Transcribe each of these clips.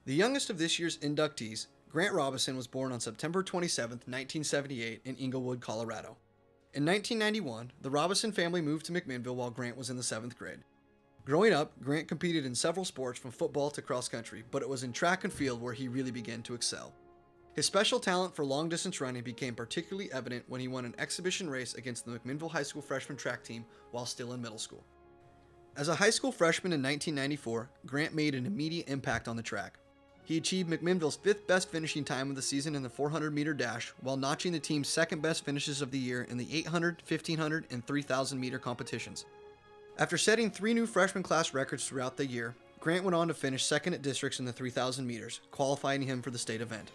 The youngest of this year's inductees, Grant Robison, was born on September 27, 1978, in Inglewood, Colorado. In 1991, the Robison family moved to McMinnville while Grant was in the 7th grade. Growing up, Grant competed in several sports from football to cross country, but it was in track and field where he really began to excel. His special talent for long-distance running became particularly evident when he won an exhibition race against the McMinnville High School freshman track team while still in middle school. As a high school freshman in 1994, Grant made an immediate impact on the track. He achieved McMinnville's 5th best finishing time of the season in the 400-meter dash, while notching the team's 2nd best finishes of the year in the 800, 1500, and 3000-meter competitions. After setting 3 new freshman class records throughout the year, Grant went on to finish 2nd at districts in the 3000 meters, qualifying him for the state event.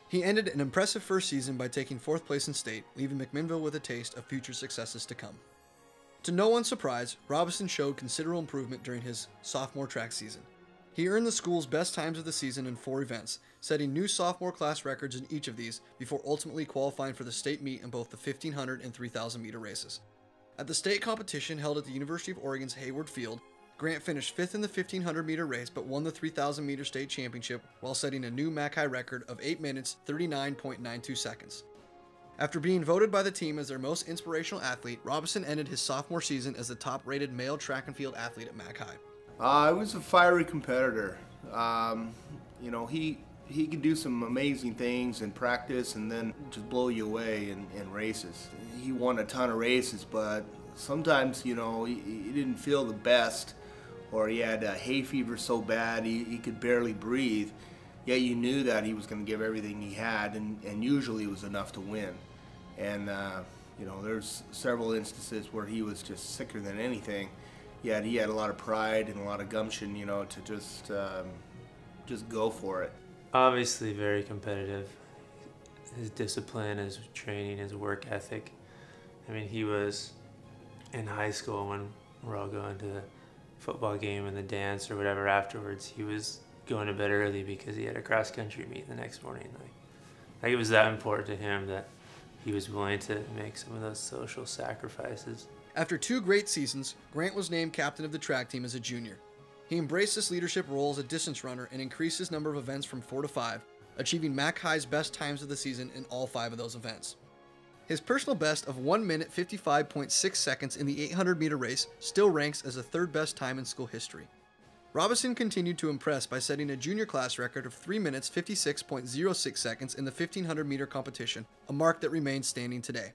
He ended an impressive first season by taking 4th place in state, leaving McMinnville with a taste of future successes to come. To no one's surprise, Robison showed considerable improvement during his sophomore track season. He earned the school's best times of the season in 4 events, setting new sophomore class records in each of these before ultimately qualifying for the state meet in both the 1500 and 3000 meter races. At the state competition held at the University of Oregon's Hayward Field, Grant finished 5th in the 1500 meter race but won the 3000 meter state championship while setting a new MAC high record of 8 minutes 39.92 seconds. After being voted by the team as their most inspirational athlete, Robison ended his sophomore season as the top-rated male track and field athlete at MAC high. I was a fiery competitor. He could do some amazing things in practice and then just blow you away in races. He won a ton of races, but sometimes, he didn't feel the best, or he had hay fever so bad he could barely breathe. Yet you knew that he was going to give everything he had, and usually it was enough to win. And, there's several instances where he was just sicker than anything. Yet he had a lot of pride and a lot of gumption, to just go for it. Obviously very competitive. His discipline, his training, his work ethic. I mean, he was in high school when we're all going to the football game and the dance or whatever afterwards. He was going to bed early because he had a cross-country meet the next morning. Like it was that important to him that he was willing to make some of those social sacrifices. After 2 great seasons, Grant was named captain of the track team as a junior. He embraced this leadership role as a distance runner and increased his number of events from 4 to 5, achieving MAC High's best times of the season in all 5 of those events. His personal best of 1 minute 55.6 seconds in the 800-meter race still ranks as the 3rd best time in school history. Robison continued to impress by setting a junior class record of 3 minutes 56.06 seconds in the 1500-meter competition, a mark that remains standing today.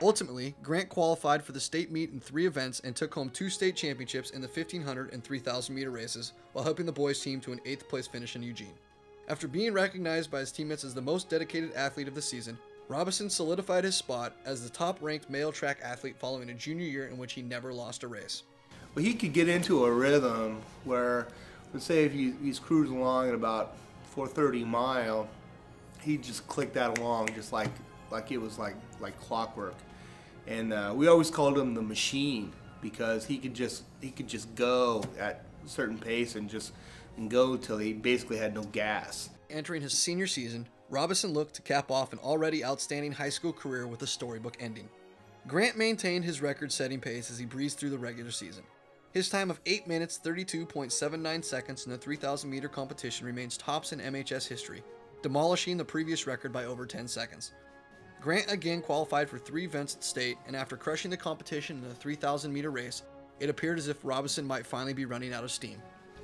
Ultimately, Grant qualified for the state meet in 3 events and took home 2 state championships in the 1500 and 3000 meter races while helping the boys team to an 8th place finish in Eugene. After being recognized by his teammates as the most dedicated athlete of the season, Robison solidified his spot as the top-ranked male track athlete following a junior year in which he never lost a race. Well, he could get into a rhythm where, let's say if he's cruising along at about 430 mile, he'd just click that along just like it was like clockwork. And we always called him the machine because he could just go at a certain pace and go till he basically had no gas. Entering his senior season, Robison looked to cap off an already outstanding high school career with a storybook ending. Grant maintained his record-setting pace as he breezed through the regular season. His time of 8 minutes 32.79 seconds in the 3,000-meter competition remains tops in MHS history, demolishing the previous record by over 10 seconds. Grant again qualified for 3 events at state, and after crushing the competition in the 3,000-meter race, it appeared as if Robison might finally be running out of steam.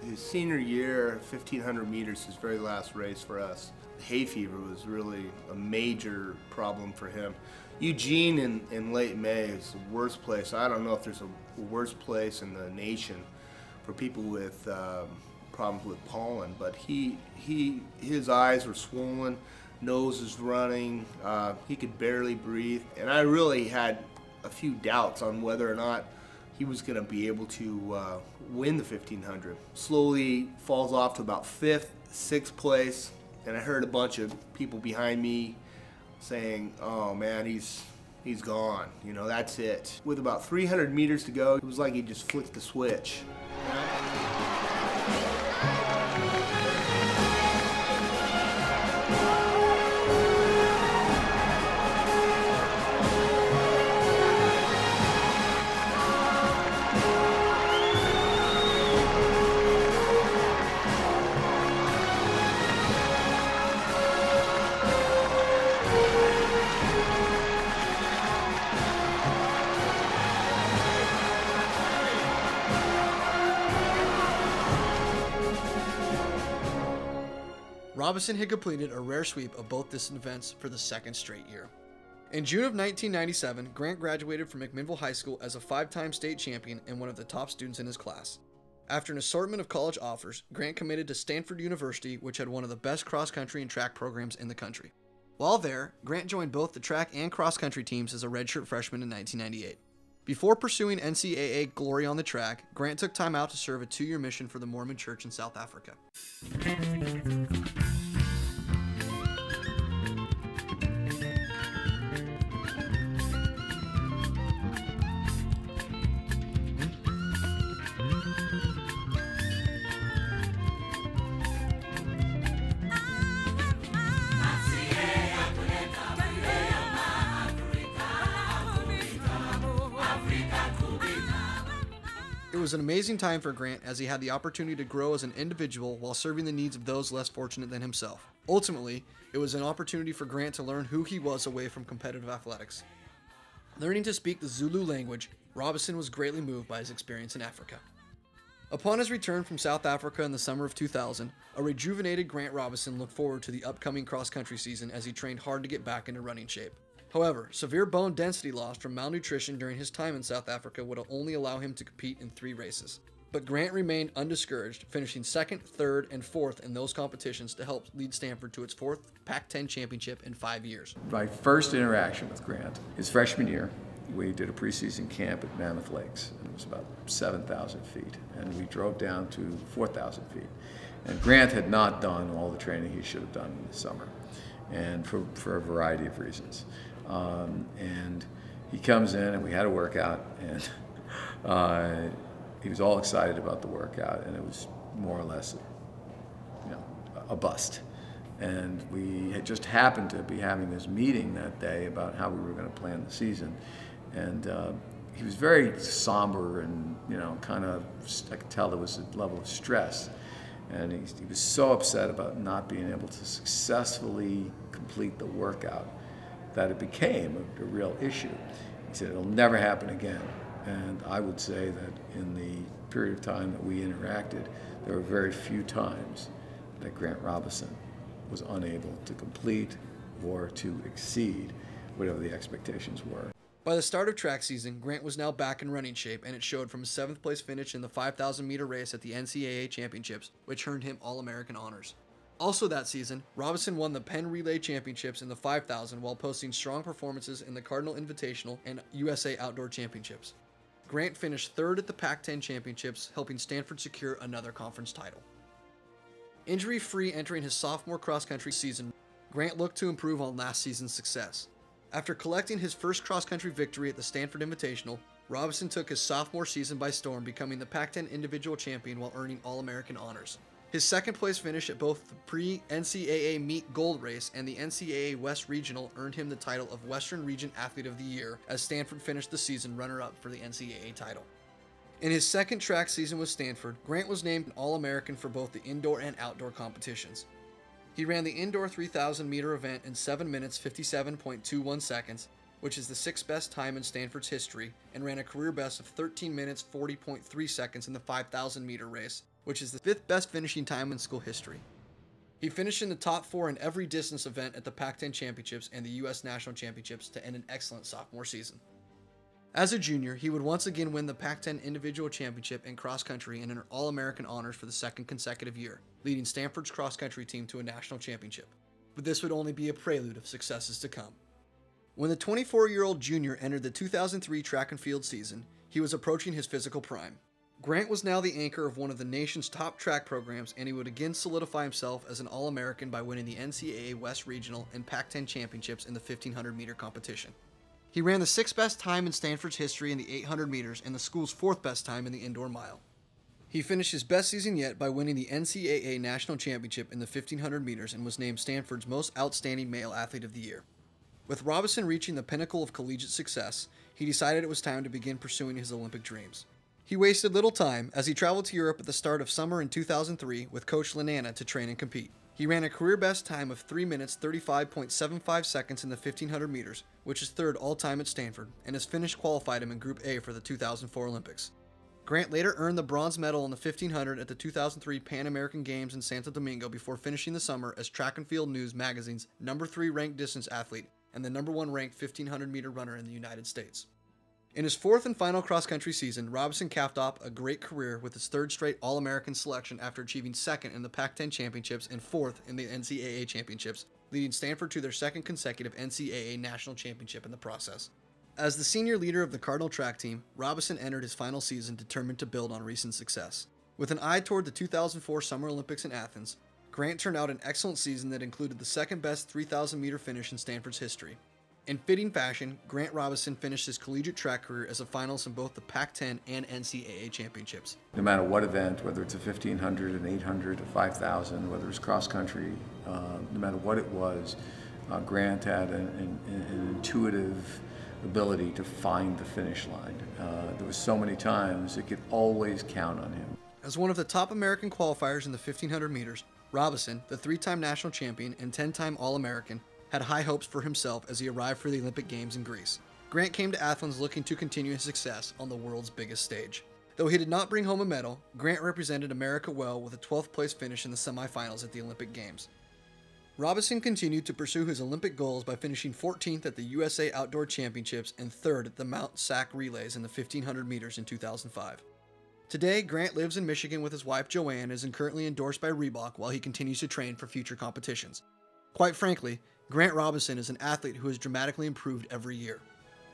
His senior year, 1,500 meters, his very last race for us. Hay fever was really a major problem for him. Eugene in late May is the worst place. I don't know if there's a worse place in the nation for people with problems with pollen, but his eyes were swollen, nose is running, he could barely breathe, and I really had a few doubts on whether or not he was going to be able to win the 1500. Slowly falls off to about 5th, 6th place, and I heard a bunch of people behind me saying, oh man, he's gone. You know, that's it. With about 300 meters to go, it was like he just flicked the switch. Robison had completed a rare sweep of both distance events for the second straight year. In June of 1997, Grant graduated from McMinnville High School as a 5-time state champion and one of the top students in his class. After an assortment of college offers, Grant committed to Stanford University, which had one of the best cross-country and track programs in the country. While there, Grant joined both the track and cross-country teams as a redshirt freshman in 1998. Before pursuing NCAA glory on the track, Grant took time out to serve a 2-year mission for the Mormon Church in South Africa. It was an amazing time for Grant as he had the opportunity to grow as an individual while serving the needs of those less fortunate than himself. Ultimately, it was an opportunity for Grant to learn who he was away from competitive athletics. Learning to speak the Zulu language, Robison was greatly moved by his experience in Africa. Upon his return from South Africa in the summer of 2000, a rejuvenated Grant Robison looked forward to the upcoming cross-country season as he trained hard to get back into running shape. However, severe bone density loss from malnutrition during his time in South Africa would only allow him to compete in 3 races. But Grant remained undiscouraged, finishing 2nd, 3rd, and 4th in those competitions to help lead Stanford to its 4th Pac-10 championship in 5 years. My first interaction with Grant, his freshman year, we did a preseason camp at Mammoth Lakes. It was about 7,000 feet, and we drove down to 4,000 feet. And Grant had not done all the training he should have done in the summer, and for a variety of reasons. And he comes in, and we had a workout, and he was all excited about the workout, and it was more or less, a bust. And we had just happened to be having this meeting that day about how we were going to plan the season, and he was very somber and kind of, I could tell there was a level of stress, and he was so upset about not being able to successfully complete the workout that it became a real issue. He said, it'll never happen again. And I would say that in the period of time that we interacted, there were very few times that Grant Robison was unable to complete or to exceed whatever the expectations were. By the start of track season, Grant was now back in running shape, and it showed from a 7th place finish in the 5,000-meter race at the NCAA Championships, which earned him All-American honors. Also that season, Robison won the Penn Relay Championships in the 5,000 while posting strong performances in the Cardinal Invitational and USA Outdoor Championships. Grant finished 3rd at the Pac-10 Championships, helping Stanford secure another conference title. Injury-free entering his sophomore cross-country season, Grant looked to improve on last season's success. After collecting his first cross-country victory at the Stanford Invitational, Robison took his sophomore season by storm, becoming the Pac-10 individual champion while earning All-American honors. His 2nd place finish at both the pre-NCAA Meet Gold Race and the NCAA West Regional earned him the title of Western Region Athlete of the Year, as Stanford finished the season runner-up for the NCAA title. In his 2nd track season with Stanford, Grant was named an All-American for both the indoor and outdoor competitions. He ran the indoor 3,000-meter event in 7 minutes 57.21 seconds, which is the 6th best time in Stanford's history, and ran a career best of 13 minutes 40.3 seconds in the 5,000-meter race, which is the 5th best finishing time in school history. He finished in the top 4 in every distance event at the Pac-10 Championships and the U.S. National Championships to end an excellent sophomore season. As a junior, he would once again win the Pac-10 Individual Championship in cross-country and earn All-American honors for the 2nd consecutive year, leading Stanford's cross-country team to a national championship. But this would only be a prelude of successes to come. When the 24-year-old junior entered the 2003 track and field season, he was approaching his physical prime. Grant was now the anchor of one of the nation's top track programs, and he would again solidify himself as an All-American by winning the NCAA West Regional and Pac-10 championships in the 1500-meter competition. He ran the 6th best time in Stanford's history in the 800 meters and the school's 4th best time in the indoor mile. He finished his best season yet by winning the NCAA National Championship in the 1500 meters and was named Stanford's most outstanding male athlete of the year. With Robison reaching the pinnacle of collegiate success, he decided it was time to begin pursuing his Olympic dreams. He wasted little time as he traveled to Europe at the start of summer in 2003 with Coach Lanana to train and compete. He ran a career best time of 3 minutes 35.75 seconds in the 1500 meters, which is 3rd all-time at Stanford, and his finish qualified him in Group A for the 2004 Olympics. Grant later earned the bronze medal in the 1500 at the 2003 Pan American Games in Santo Domingo before finishing the summer as Track and Field News magazine's #3 ranked distance athlete and the #1 ranked 1500-meter runner in the United States. In his 4th and final cross-country season, Robison capped off a great career with his 3rd straight All-American selection after achieving 2nd in the Pac-10 championships and 4th in the NCAA championships, leading Stanford to their 2nd consecutive NCAA national championship in the process. As the senior leader of the Cardinal track team, Robison entered his final season determined to build on recent success. With an eye toward the 2004 Summer Olympics in Athens, Grant turned out an excellent season that included the 2nd best 3,000-meter finish in Stanford's history. In fitting fashion, Grant Robison finished his collegiate track career as a finalist in both the Pac-10 and NCAA championships. No matter what event, whether it's a 1500, an 800, a 5,000, whether it's cross-country, no matter what it was, Grant had an intuitive ability to find the finish line. There was so many times it could always count on him. As one of the top American qualifiers in the 1500 meters, Robison, the 3-time national champion and 10-time All-American, had high hopes for himself as he arrived for the Olympic Games in Greece. Grant came to Athens looking to continue his success on the world's biggest stage. Though he did not bring home a medal, Grant represented America well with a 12th place finish in the semifinals at the Olympic Games. Robison continued to pursue his Olympic goals by finishing 14th at the USA Outdoor Championships and 3rd at the Mount Sac Relays in the 1500 meters in 2005. Today, Grant lives in Michigan with his wife Joanne and is currently endorsed by Reebok while he continues to train for future competitions. Quite frankly, Grant Robison is an athlete who has dramatically improved every year.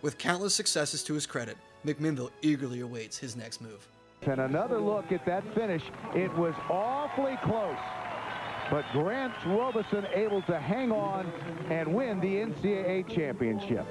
With countless successes to his credit, McMinnville eagerly awaits his next move. And another look at that finish. It was awfully close, but Grant Robison able to hang on and win the NCAA championship.